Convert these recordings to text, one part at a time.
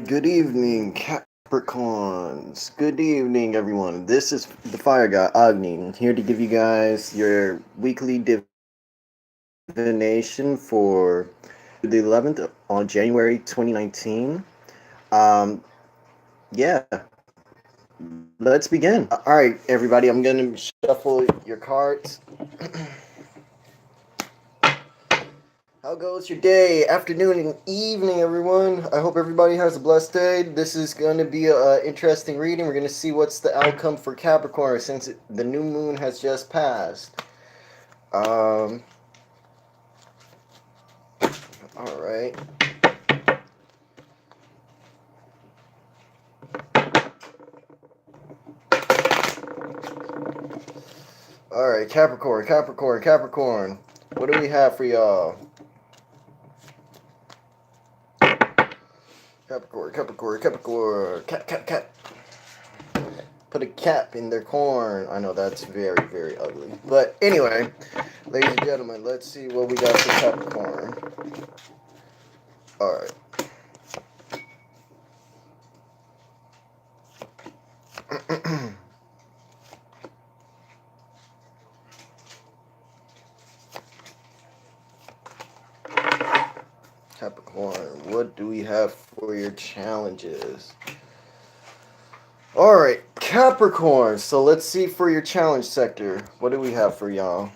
Good evening, Capricorns. Good evening, everyone. This is the Fire Guy, Agni, here to give you guys your weekly divination for the 11th on January 2019. Um, yeah, let's begin. All right, everybody, I'm going to shuffle your cards. How goes your day, afternoon, and evening, everyone? I hope everybody has a blessed day. This is going to be an interesting reading. We're going to see what's the outcome for Capricorn since the new moon has just passed. Um, all right. All right, Capricorn, Capricorn, Capricorn. What do we have for y'all? Capricorn, Capricorn, Capricorn. Cap, cap, cap. Put a cap in their corn. I know that's very, very ugly. But anyway, ladies and gentlemen, let's see what we got for Capricorn. All right. Capricorn, what do we have for your challenges? All right, Capricorn. So let's see for your challenge sector. What do we have for y'all?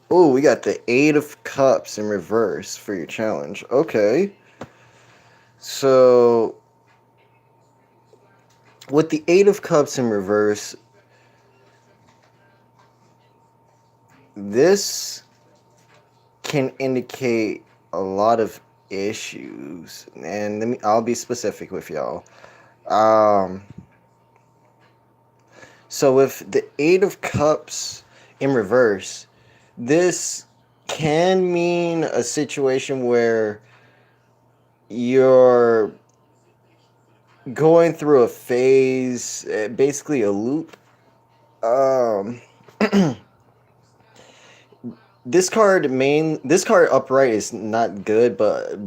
Oh, we got the Eight of Cups in reverse for your challenge. Okay. So with the Eight of Cups in reverse, this can indicate a lot of issues. And I'll be specific with y'all. Um So with the Eight of Cups in reverse, this can mean a situation where you're going through a phase, basically a loop. Um, this card upright is not good, but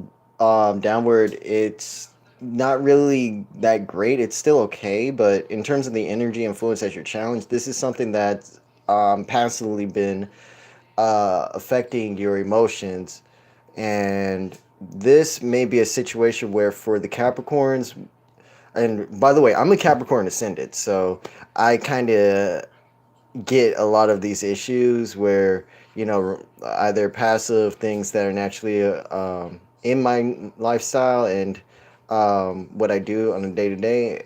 downward it's not really that great. It's still okay, but in terms of the energy influence as your challenge, this is something that's passively been affecting your emotions. And this may be a situation where for the Capricorns, and by the way, I'm a Capricorn ascendant, so I kind of get a lot of these issues where, either passive things that are naturally in my lifestyle and what I do on a day to day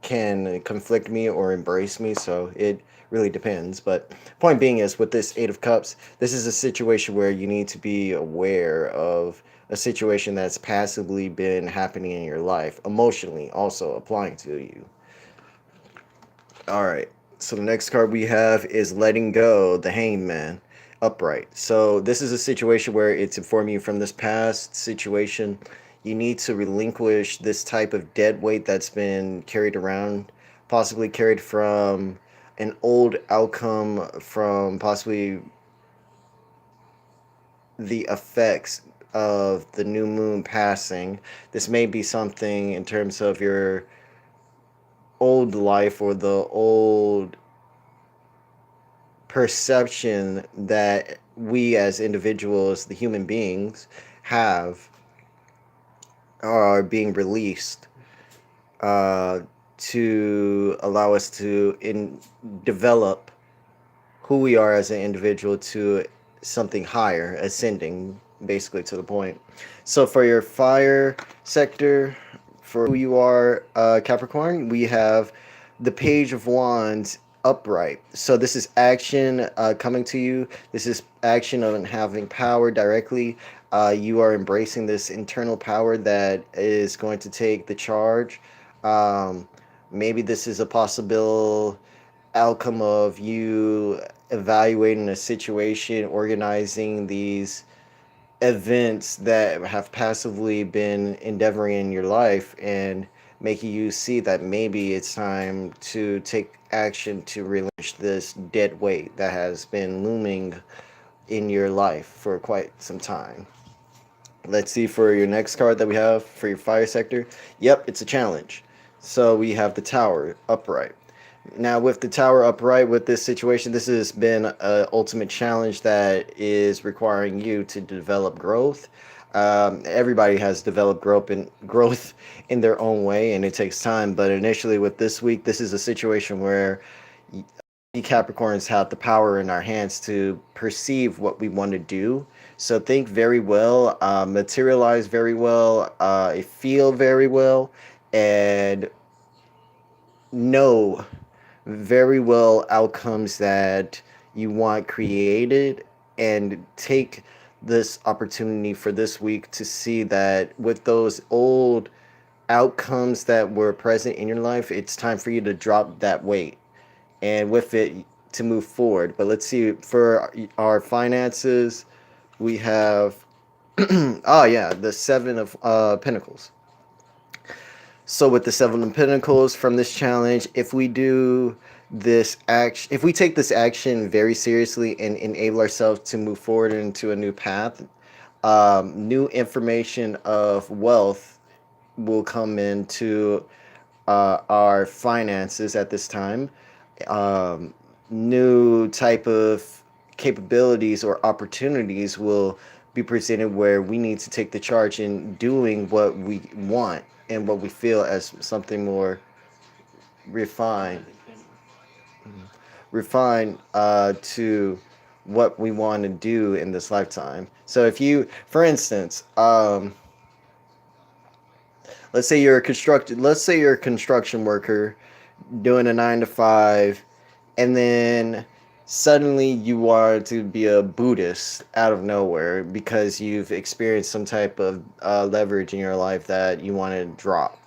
can conflict me or embrace me. So it really depends. But point being is with this Eight of Cups, this is a situation where you need to be aware of a situation that's passively been happening in your life, emotionally also applying to you. All right. So the next card we have is Letting Go, the Hangman, upright. So this is a situation where it's informing you from this past situation. You need to relinquish this type of dead weight that's been carried around, possibly carried from an old outcome, from possibly the effects of the new moon passing. This may be something in terms of your old life or the old perception that we as individuals, the human beings, have are being released uh, to allow us to develop who we are as an individual to something higher, ascending basically to the point. So for your fire sector, for who you are, Capricorn, we have the Page of Wands upright. So this is action coming to you. This is action of having power directly. You are embracing this internal power that is going to take the charge. Um, Maybe this is a possible outcome of you evaluating a situation, organizing these events that have passively been endeavoring in your life and making you see that maybe it's time to take action to relinquish this dead weight that has been looming in your life for quite some time. Let's see for your next card that we have for your fire sector. Yep, it's a challenge. So we have the tower upright. Now, with the tower upright, with this situation, this has been an ultimate challenge that is requiring you to develop growth. Everybody has developed growth in their own way, and it takes time. But initially, with this week, this is a situation where we Capricorns have the power in our hands to perceive what we want to do. So think very well, materialize very well, feel very well, and know very well outcomes that you want created, and take this opportunity for this week to see that with those old outcomes that were present in your life, it's time for you to drop that weight and with it to move forward. But let's see for our finances, we have oh yeah, the seven of pentacles. So with the seven of pentacles from this challenge, if we do this action, if we take this action very seriously and enable ourselves to move forward into a new path, new information of wealth will come into our finances at this time. um, New type of capabilities or opportunities will be presented where we need to take the charge in doing what we want and what we feel as something more refined, to what we want to do in this lifetime. So if you, for instance, let's say you're a construction worker doing a 9 to 5, and then suddenly you want to be a Buddhist out of nowhere because you've experienced some type of leverage in your life that you want to drop.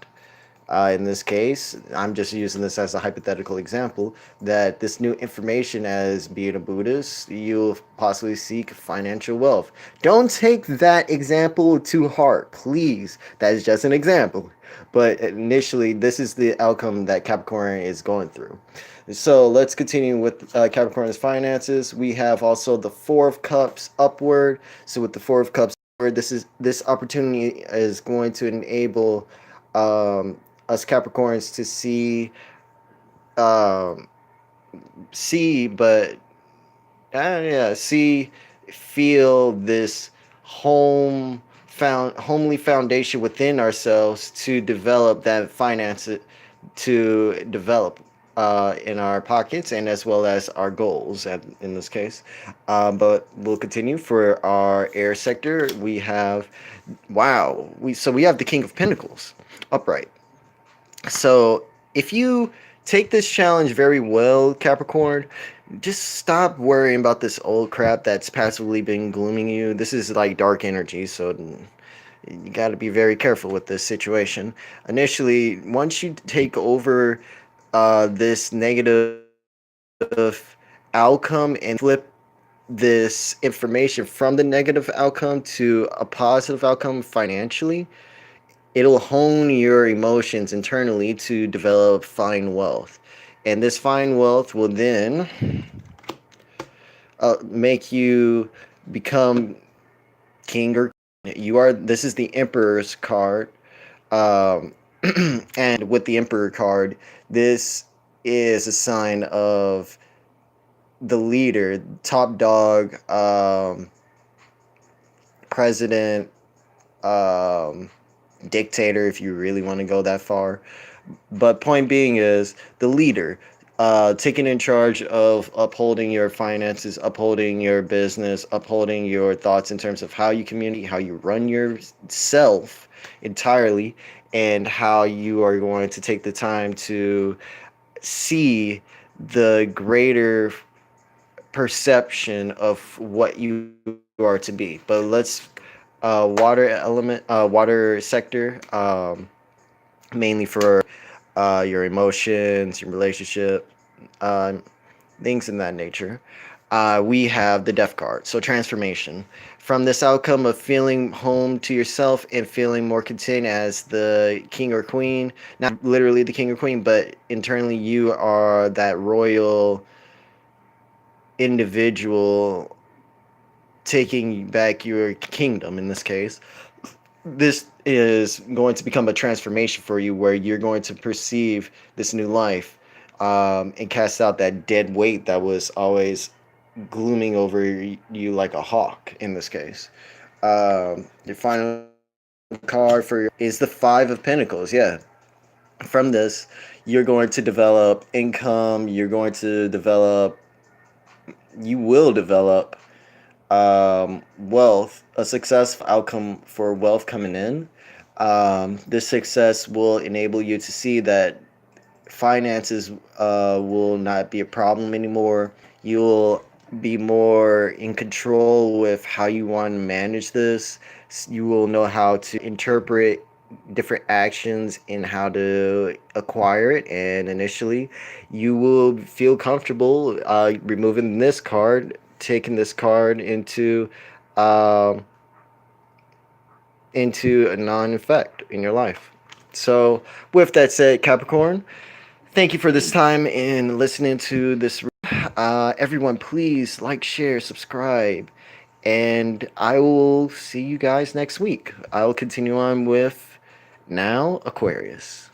In this case, I'm just using this as a hypothetical example that this new information, as being a Buddhist, you'll possibly seek financial wealth. Don't take that example to heart, please. That is just an example. But initially, this is the outcome that Capricorn is going through. So let's continue with Capricorn's finances. We have also the Four of Cups upward. So with the Four of Cups upward, this opportunity is going to enable um, us Capricorns to um, see, but yeah, see, feel this homely foundation within ourselves to develop that finance, to develop in our pockets and as well as our goals in this case. But we'll continue for our air sector. We have, wow, we have the King of Pentacles upright. So if you take this challenge very well, Capricorn, just stop worrying about this old crap that's passively been glooming you. This is like dark energy, so you got to be very careful with this situation. Initially, once you take over this negative outcome and flip this information from the negative outcome to a positive outcome financially, it'll hone your emotions internally to develop fine wealth. And this fine wealth will then make you become king or queen. This is the Emperor's card. Um, and with the Emperor card, this is a sign of the leader, top dog, president, um, dictator, if you really want to go that far. But point being is the leader, taking in charge of upholding your finances, upholding your business, upholding your thoughts in terms of how you communicate, how you run yourself entirely, and how you are going to take the time to see the greater perception of what you are to be. But let's water sector, mainly for your emotions, your relationship, uh, things in that nature. We have the Death card, so transformation. From this outcome of feeling home to yourself and feeling more content as the king or queen, not literally the king or queen, but internally you are that royal individual taking back your kingdom in this case. This is going to become a transformation for you where you're going to perceive this new life, and cast out that dead weight that was always glooming over you like a hawk in this case. Your final card for is the Five of Pentacles. Yeah. From this, you're going to develop income. You will develop wealth, a successful outcome for wealth coming in. This success will enable you to see that finances will not be a problem anymore. You'll be more in control with how you want to manage this. You will know how to interpret different actions and how to acquire it. And initially, you will feel comfortable removing this card, taking this card um, into a non-effect in your life. So, with that said, Capricorn, thank you for this time and listening to this. Everyone, please like, share, subscribe, and I will see you guys next week. I will continue on with now Aquarius.